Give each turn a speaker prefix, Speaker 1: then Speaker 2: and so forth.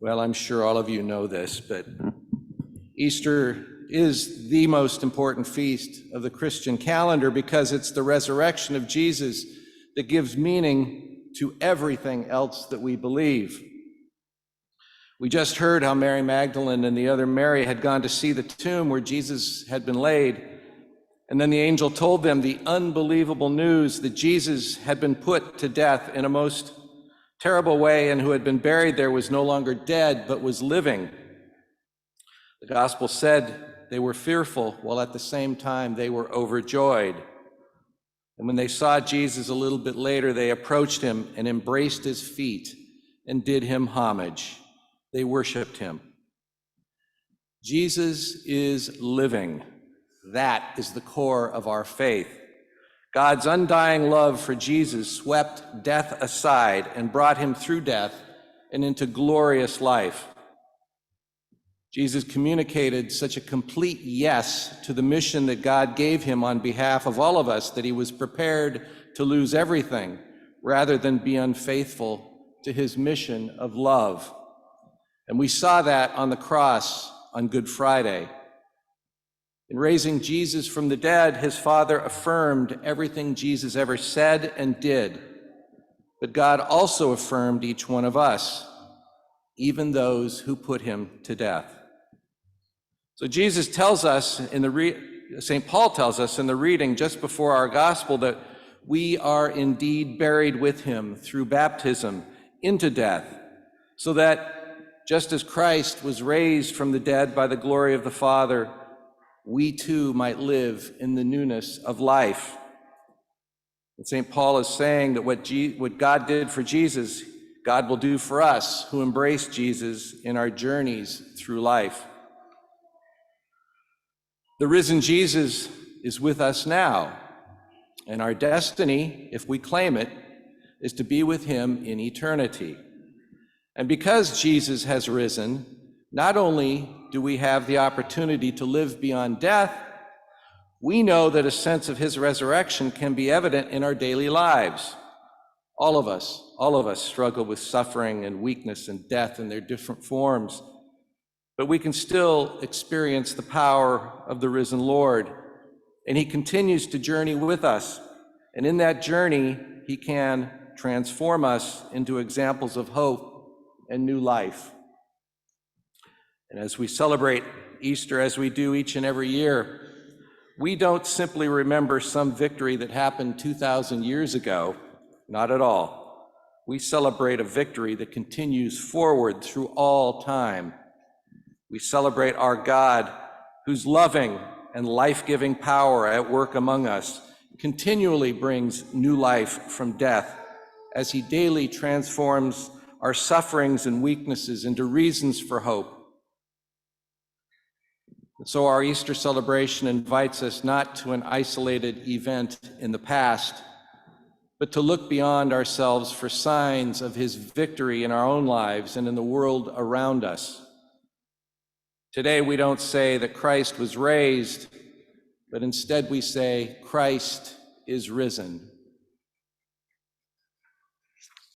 Speaker 1: Well, I'm sure all of you know this, but Easter is the most important feast of the Christian calendar because it's the resurrection of Jesus that gives meaning to everything else that we believe. We just heard how Mary Magdalene and the other Mary had gone to see the tomb where Jesus had been laid, and then the angel told them the unbelievable news that Jesus had been put to death in a most terrible way, and who had been buried there was no longer dead, but was living. The gospel said they were fearful, while at the same time they were overjoyed. And when they saw Jesus a little bit later, they approached him and embraced his feet and did him homage. They worshiped him. Jesus is living. That is the core of our faith. God's undying love for Jesus swept death aside and brought him through death and into glorious life. Jesus communicated such a complete yes to the mission that God gave him on behalf of all of us that he was prepared to lose everything rather than be unfaithful to his mission of love. And we saw that on the cross on Good Friday. In raising Jesus from the dead, his Father affirmed everything Jesus ever said and did. But God also affirmed each one of us, even those who put him to death. So Jesus tells us St. Paul tells us in the reading just before our gospel that we are indeed buried with him through baptism into death, so that just as Christ was raised from the dead by the glory of the Father, we too might live in the newness of life. And St. Paul is saying that what God did for Jesus, God will do for us who embrace Jesus in our journeys through life. The risen Jesus is with us now, and our destiny, if we claim it, is to be with him in eternity. And because Jesus has risen, not only do we have the opportunity to live beyond death, we know that a sense of his resurrection can be evident in our daily lives. All of us struggle with suffering and weakness and death in their different forms, but we can still experience the power of the risen Lord, and he continues to journey with us. And in that journey, he can transform us into examples of hope and new life. And as we celebrate Easter, as we do each and every year, we don't simply remember some victory that happened 2,000 years ago, not at all. We celebrate a victory that continues forward through all time. We celebrate our God, whose loving and life-giving power at work among us continually brings new life from death, as he daily transforms our sufferings and weaknesses into reasons for hope. And so our Easter celebration invites us not to an isolated event in the past, but to look beyond ourselves for signs of his victory in our own lives and in the world around us. Today, we don't say that Christ was raised, but instead we say Christ is risen.